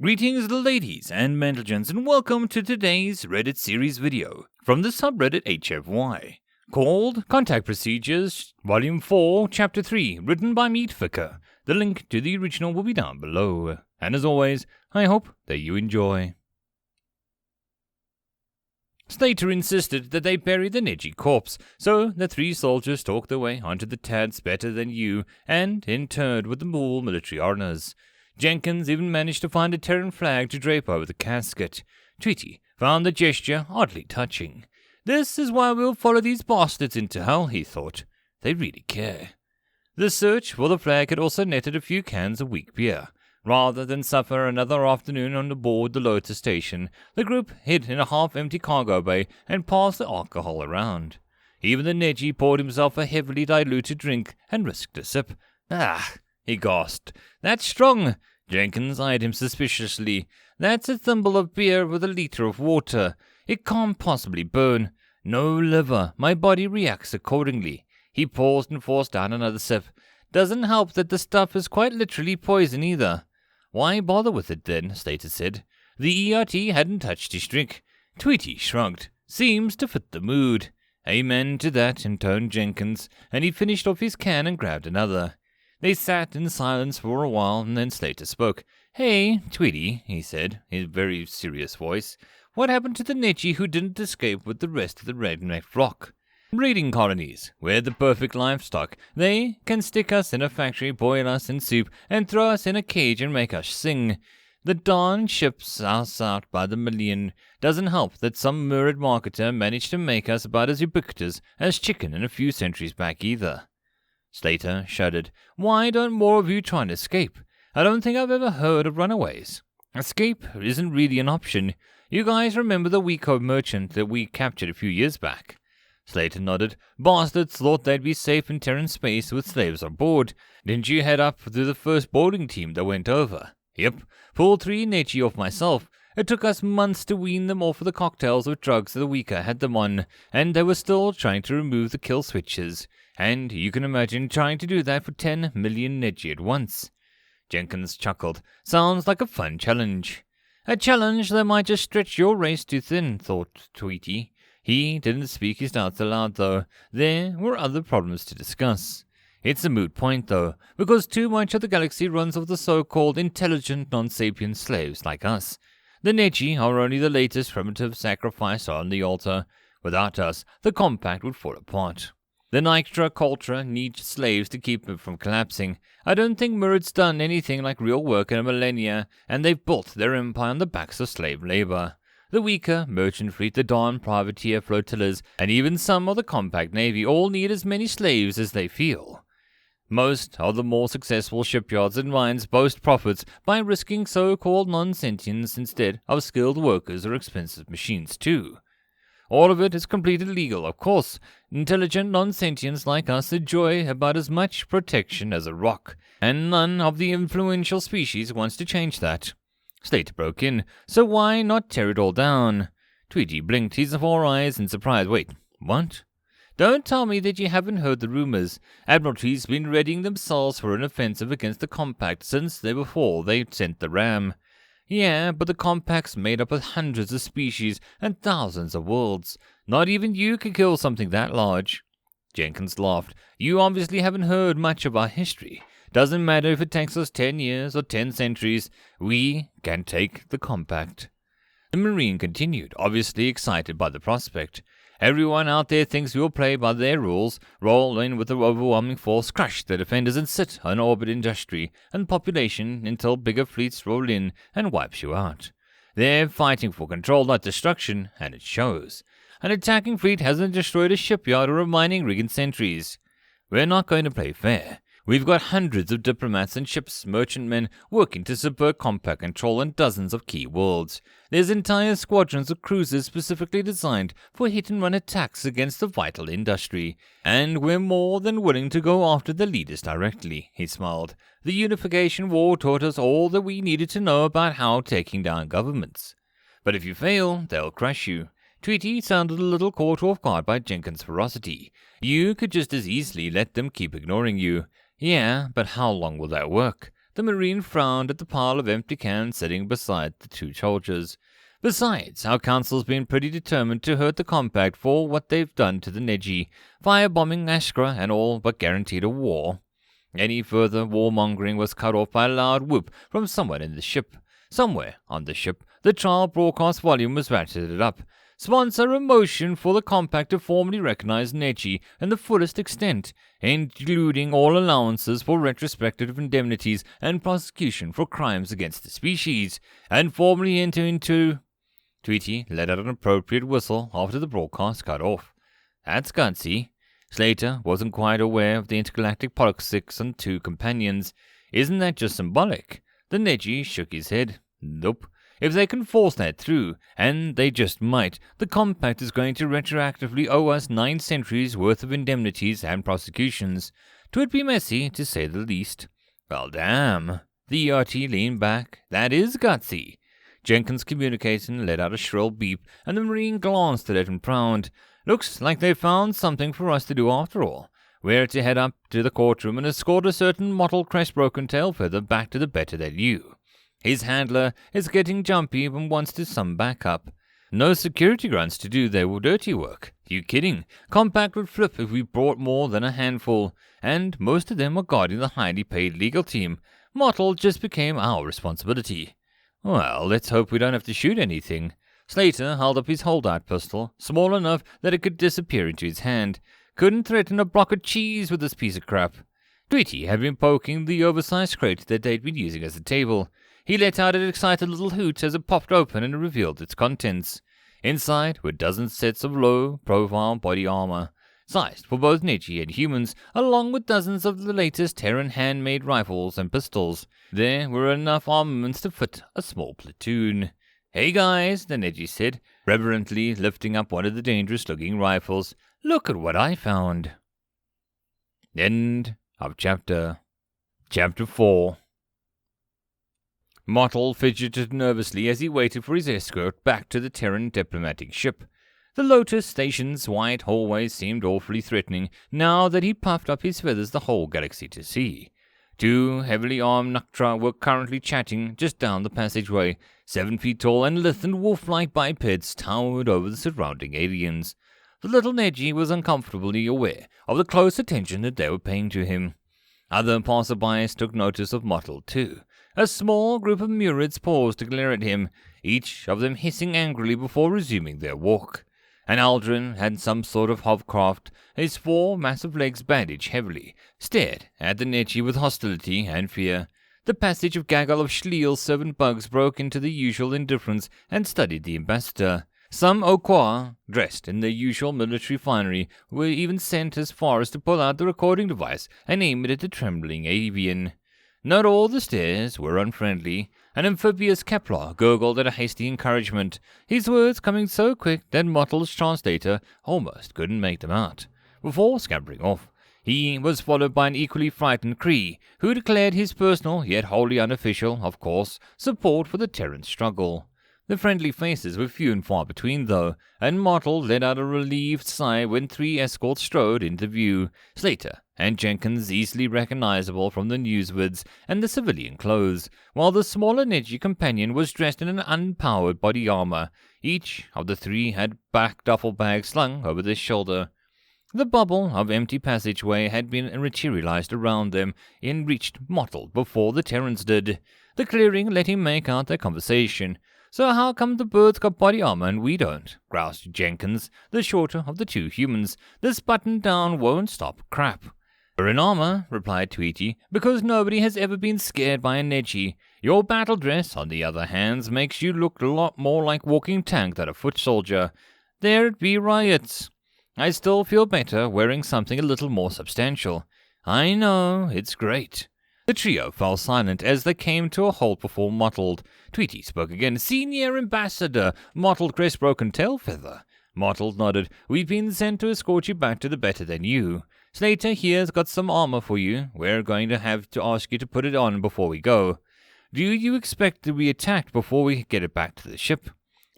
Greetings ladies and gentlemen, and welcome to today's Reddit series video from the subreddit HFY, called Contact Procedures, Volume 4, Chapter 3, written by MeatFcker. The link to the original will be down below, and as always, I hope that you enjoy. Slater insisted that they bury the Neji corpse, so the three soldiers stalked their way onto the Tad's Better Than You and interred with the full military honors. Jenkins even managed to find a Terran flag to drape over the casket. Tweety found the gesture oddly touching. This is why we'll follow these bastards into hell, he thought. They really care. The search for the flag had also netted a few cans of weak beer. Rather than suffer another afternoon on board the Lotus station, the group hid in a half-empty cargo bay and passed the alcohol around. Even the Neji poured himself a heavily diluted drink and risked a sip. "Ah," he gasped. "That's strong." Jenkins eyed him suspiciously. "That's a thimble of beer with a liter of water. It can't possibly burn. No liver. My body reacts accordingly." He paused and forced down another sip. "Doesn't help that the stuff is quite literally poison either." "Why bother with it then?" Slater said. The ERT hadn't touched his drink. Tweety shrugged. "Seems to fit the mood." "Amen to that," intoned Jenkins, and he finished off his can and grabbed another. They sat in silence for a while, and then Slater spoke. "Hey, Tweety," he said, in a very serious voice, "what happened to the Neji who didn't escape with the rest of the redneck flock?" "Breeding colonies. We're the perfect livestock. They can stick us in a factory, boil us in soup, and throw us in a cage and make us sing. The darn ships us out by the million. Doesn't help that some lurid marketer managed to make us about as ubiquitous as chicken in a few centuries back either." Slater shuddered. "Why don't more of you try and escape? I don't think I've ever heard of runaways. Escape isn't really an option. You guys remember the Weco merchant that we captured a few years back?" Slater nodded. "Bastards thought they'd be safe in Terran space with slaves on board. Didn't you head up to the first boarding team that went over?" "Yep. Pulled 3 Neji off myself. It took us months to wean them off of the cocktails of drugs the Weaker had them on, and they were still trying to remove the kill switches. And you can imagine trying to do that for 10 million Neji at once." Jenkins chuckled. "Sounds like a fun challenge." "A challenge that might just stretch your race too thin," thought Tweety. He didn't speak his doubts aloud, though. There were other problems to discuss. It's a moot point, though, because too much of the galaxy runs off the so-called intelligent non-sapient slaves like us. The Neji are only the latest primitive sacrifice on the altar. Without us, the compact would fall apart. The Nyctra culture needs slaves to keep it from collapsing. I don't think Murad's done anything like real work in a millennia, and they've built their empire on the backs of slave labor. The weaker merchant fleet, the darn privateer flotillas, and even some of the compact navy all need as many slaves as they feel. Most of the more successful shipyards and mines boast profits by risking so-called non-sentients instead of skilled workers or expensive machines too. All of it is completely legal, of course. Intelligent non-sentients like us enjoy about as much protection as a rock, and none of the influential species wants to change that. Slater broke in. "So why not tear it all down?" Tweety blinked his 4 eyes in surprise. "Wait, what?" "Don't tell me that you haven't heard the rumors. Admiralty's been readying themselves for an offensive against the Compact since before they sent the ram." "Yeah, but the Compact's made up of hundreds of species and thousands of worlds. Not even you can kill something that large." Jenkins laughed. "You obviously haven't heard much of our history. Doesn't matter if it takes us 10 years or 10 centuries. We can take the Compact." The Marine continued, obviously excited by the prospect. "Everyone out there thinks we'll play by their rules, roll in with the overwhelming force, crush the defenders, and sit on orbit industry and population until bigger fleets roll in and wipes you out. They're fighting for control, not destruction, and it shows. An attacking fleet hasn't destroyed a shipyard or a mining rig in centuries. We're not going to play fair. We've got hundreds of diplomats and ships, merchantmen, working to subvert Compact control in dozens of key worlds. There's entire squadrons of cruisers specifically designed for hit-and-run attacks against the vital industry. And we're more than willing to go after the leaders directly," he smiled. "The Unification War taught us all that we needed to know about how taking down governments. But if you fail, they'll crush you." Tweety sounded a little caught off guard by Jenkins' ferocity. "You could just as easily let them keep ignoring you." "Yeah, but how long will that work? The Marine frowned at the pile of empty cans sitting beside the two soldiers. Besides, our council's been pretty determined to hurt the compact for what they've done to the Neji, firebombing Ashkra and all but guaranteed a war. Any further warmongering was cut off by a loud whoop from someone in the ship. Somewhere on the ship, the trial broadcast volume was ratcheted up. Sponsor a motion for the compact to formally recognize Neji in the fullest extent, including all allowances for retrospective indemnities and prosecution for crimes against the species, and formally enter into... Tweety let out an appropriate whistle after the broadcast cut off. That's gutsy. Slater wasn't quite aware of the intergalactic politics and two companions. Isn't that just symbolic? The Neji shook his head. Nope. If they can force that through, and they just might, the compact is going to retroactively owe us 9 centuries worth of indemnities and prosecutions. 'Twould be messy, to say the least. Well, damn. The ERT leaned back. That is gutsy. Jenkins' communication let out a shrill beep, and the Marine glanced at it and frowned. Looks like they found something for us to do after all. We're to head up to the courtroom and escort a certain mottled crest-broken tail feather back to the better than you. His handler is getting jumpy and wants to sum back up. No security grunts to do their dirty work. You kidding? Compact would flip if we brought more than a handful, and most of them are guarding the highly paid legal team. Mottled just became our responsibility. Well, let's hope we don't have to shoot anything. Slater held up his holdout pistol, small enough that it could disappear into his hand. Couldn't threaten a block of cheese with this piece of crap. Tweety had been poking the oversized crate that they'd been using as a table. He let out an excited little hoot as it popped open and revealed its contents. Inside were dozens sets of low-profile body armor, sized for both Neji and humans, along with dozens of the latest Terran handmade rifles and pistols. There were enough armaments to fit a small platoon. "Hey guys," the Neji said, reverently lifting up one of the dangerous-looking rifles. "Look at what I found." End of chapter. Chapter 4. Mottled fidgeted nervously as he waited for his escort back to the Terran diplomatic ship. The Lotus Station's wide hallways seemed awfully threatening now that he puffed up his feathers the whole galaxy to see. 2 heavily armed Nuktra were currently chatting just down the passageway. 7 feet tall and lithe and wolf-like bipeds towered over the surrounding aliens. The little Neji was uncomfortably aware of the close attention that they were paying to him. Other passerbys took notice of Mottled too. A small group of Murids paused to glare at him, each of them hissing angrily before resuming their walk. An Aldrin had some sort of hovercraft, his 4 massive legs bandaged heavily, stared at the Neji with hostility and fear. The passage of gaggle of Schleal servant bugs broke into the usual indifference and studied the ambassador. Some Okwa, dressed in their usual military finery, were even sent as far as to pull out the recording device and aim it at the trembling avian. Not all the stares were unfriendly. An amphibious Kepler gurgled at a hasty encouragement, his words coming so quick that Mottle's translator almost couldn't make them out. Before scampering off, he was followed by an equally frightened Kree, who declared his personal, yet wholly unofficial, of course, support for the Terran struggle. The friendly faces were few and far between, though, and Mottle let out a relieved sigh when 3 escorts strode into view, Slater and Jenkins easily recognizable from the newswords and the civilian clothes, while the smaller Neji companion was dressed in an unpowered body armor. Each of the 3 had back duffel bags slung over their shoulder. The bubble of empty passageway had been materialized around them and reached Mottle before the Terrans did. The clearing let him make out their conversation. "So how come the birds got body armor and we don't?" groused Jenkins, the shorter of the 2 humans. "This button-down won't stop crap." "We're in armor," replied Tweety, "because nobody has ever been scared by a Neji. Your battle dress, on the other hand, makes you look a lot more like walking tank than a foot soldier. There'd be riots. I still feel better wearing something a little more substantial." "I know, it's great." The trio fell silent as they came to a halt before Mottled. Tweety spoke again. "Senior Ambassador, Mottled Crest-Broken Tail Feather." Mottled nodded. "We've been sent to escort you back to the better than you. Slater here's got some armor for you. We're going to have to ask you to put it on before we go. Do you expect to be attacked before we get it back to the ship?"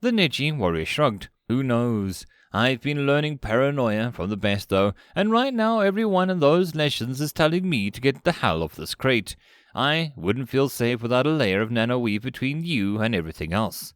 The Neji warrior shrugged. "Who knows? I've been learning paranoia from the best, though, and right now every one of those lessons is telling me to get the hell off this crate. I wouldn't feel safe without a layer of nano-weave between you and everything else.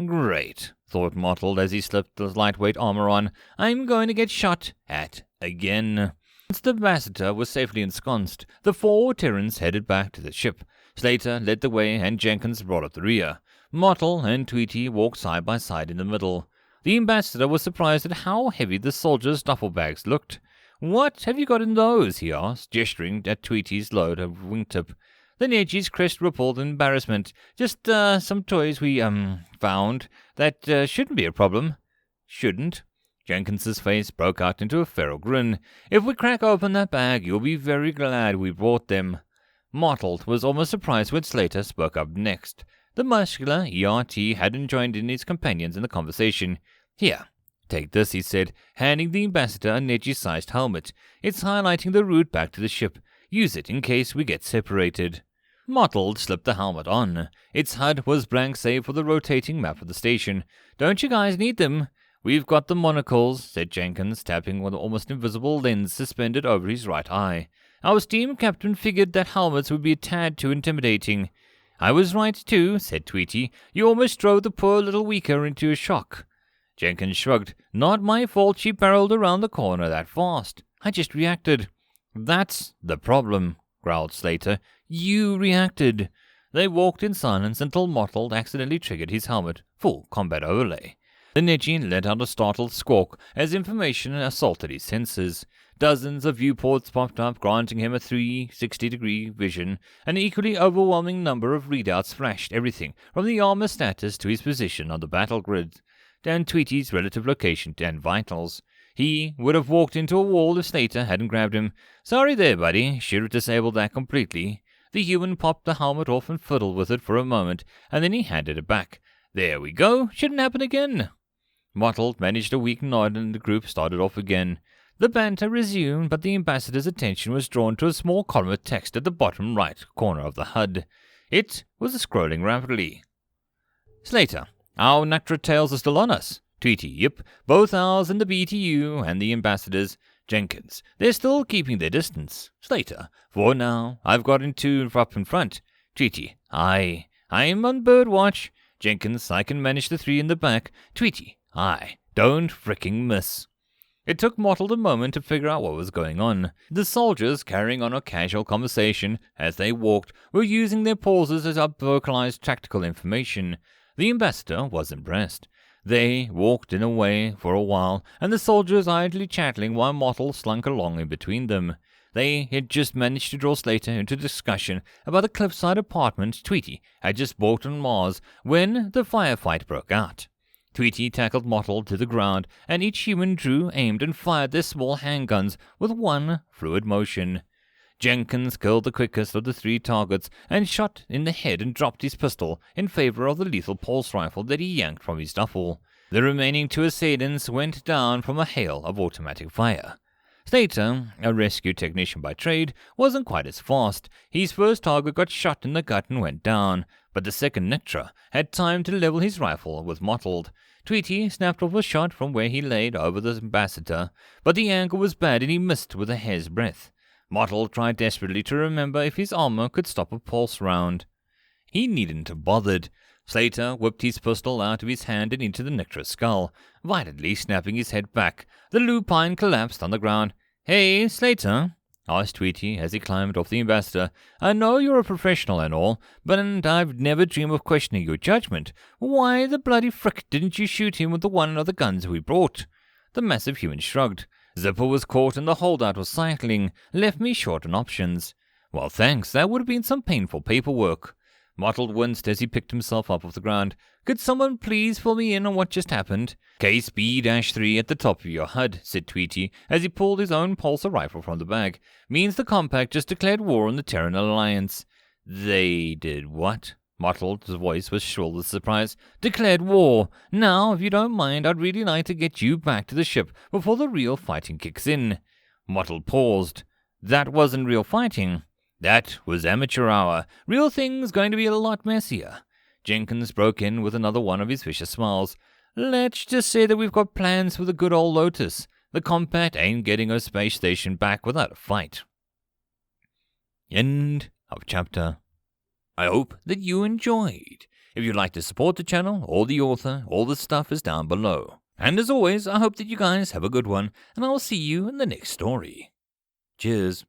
Great, thought Mottled as he slipped the lightweight armor on. I'm going to get shot at again. Once the ambassador was safely ensconced, the 4 Terrans headed back to the ship. Slater led the way and Jenkins brought up the rear. Mottle and Tweety walked side by side in the middle. The ambassador was surprised at how heavy the soldiers' duffel bags looked. What have you got in those? He asked, gesturing at Tweety's load of wingtip. The Nedgy's crest rippled in embarrassment. Just, some toys we, found. That, shouldn't be a problem. Shouldn't? Jenkins's face broke out into a feral grin. If we crack open that bag, you'll be very glad we brought them. Mottled was almost surprised when Slater spoke up next. The muscular ERT hadn't joined in his companions in the conversation. Here, take this, he said, handing the ambassador a Nedgy-sized helmet. It's highlighting the route back to the ship. Use it in case we get separated. Mottled slipped the helmet on. Its HUD was blank save for the rotating map of the station. Don't you guys need them? We've got the monocles, said Jenkins, tapping with an almost invisible lens suspended over his right eye. Our steam captain figured that helmets would be a tad too intimidating. I was right too, said Tweety. You almost drove the poor little weaker into a shock. Jenkins shrugged. Not my fault she barreled around the corner that fast. I just reacted. That's the problem, growled Slater. You reacted. They walked in silence until Mottled accidentally triggered his helmet. Full combat overlay. The Nedgy let out a startled squawk as information assaulted his senses. Dozens of viewports popped up, granting him a 360-degree vision. An equally overwhelming number of readouts flashed everything from the armor status to his position on the battle grid, and Tweety's relative location and vitals. He would have walked into a wall if Slater hadn't grabbed him. Sorry there, buddy. Should have disabled that completely. The human popped the helmet off and fiddled with it for a moment, and then he handed it back. There we go. Shouldn't happen again. Mottled managed a weak nod and the group started off again. The banter resumed, but the ambassador's attention was drawn to a small column of text at the bottom right corner of the HUD. It was scrolling rapidly. Slater, our Nactra tails are still on us. Tweety, yep, both ours and the BTU and the ambassador's. Jenkins, they're still keeping their distance. Slater, for now, I've gotten 2 up in front. Tweety, aye, I'm on bird watch. Jenkins, I can manage the 3 in the back. Tweety, aye, don't fricking miss. It took Mottled a moment to figure out what was going on. The soldiers, carrying on a casual conversation as they walked, were using their pauses as up-vocalized tactical information. The ambassador was impressed. They walked in a way for a while, and the soldiers idly chattering while Mottled slunk along in between them. They had just managed to draw Slater into discussion about the cliffside apartment Tweety had just bought on Mars when the firefight broke out. Tweety tackled Mottled to the ground, and each human drew, aimed, and fired their small handguns with one fluid motion. Jenkins killed the quickest of the 3 targets and shot in the head and dropped his pistol in favor of the lethal pulse rifle that he yanked from his duffel. The remaining 2 assailants went down from a hail of automatic fire. Slater, a rescue technician by trade, wasn't quite as fast. His first target got shot in the gut and went down, but the second Nectra had time to level his rifle with Mottled. Tweety snapped off a shot from where he laid over the ambassador, but the angle was bad and he missed with a hair's breadth. Mottled tried desperately to remember if his armor could stop a pulse round. He needn't have bothered. Slater whipped his pistol out of his hand and into the Nectra's skull, violently snapping his head back. The lupine collapsed on the ground. Hey, Slater, asked Tweety as he climbed off the ambassador. I know you're a professional and all, but I've never dreamed of questioning your judgment. Why the bloody frick didn't you shoot him with the one of the guns we brought? The massive human shrugged. Zipper was caught and the holdout was cycling, left me short on options. Well, thanks, that would have been some painful paperwork. Mottled winced as he picked himself up off the ground. Could someone please fill me in on what just happened? Case B-3 at the top of your HUD, said Tweety, as he pulled his own pulsar rifle from the bag. Means the Compact just declared war on the Terran Alliance. They did what? Mottled's voice was shrill with surprise. Declared war. Now, if you don't mind, I'd really like to get you back to the ship before the real fighting kicks in. Mottled paused. That wasn't real fighting. That was amateur hour. Real thing's going to be a lot messier. Jenkins broke in with another one of his vicious smiles. Let's just say that we've got plans for the good old Lotus. The Compact ain't getting her space station back without a fight. End of chapter. I hope that you enjoyed. If you'd like to support the channel or the author, all the stuff is down below. And as always, I hope that you guys have a good one, and I'll see you in the next story. Cheers.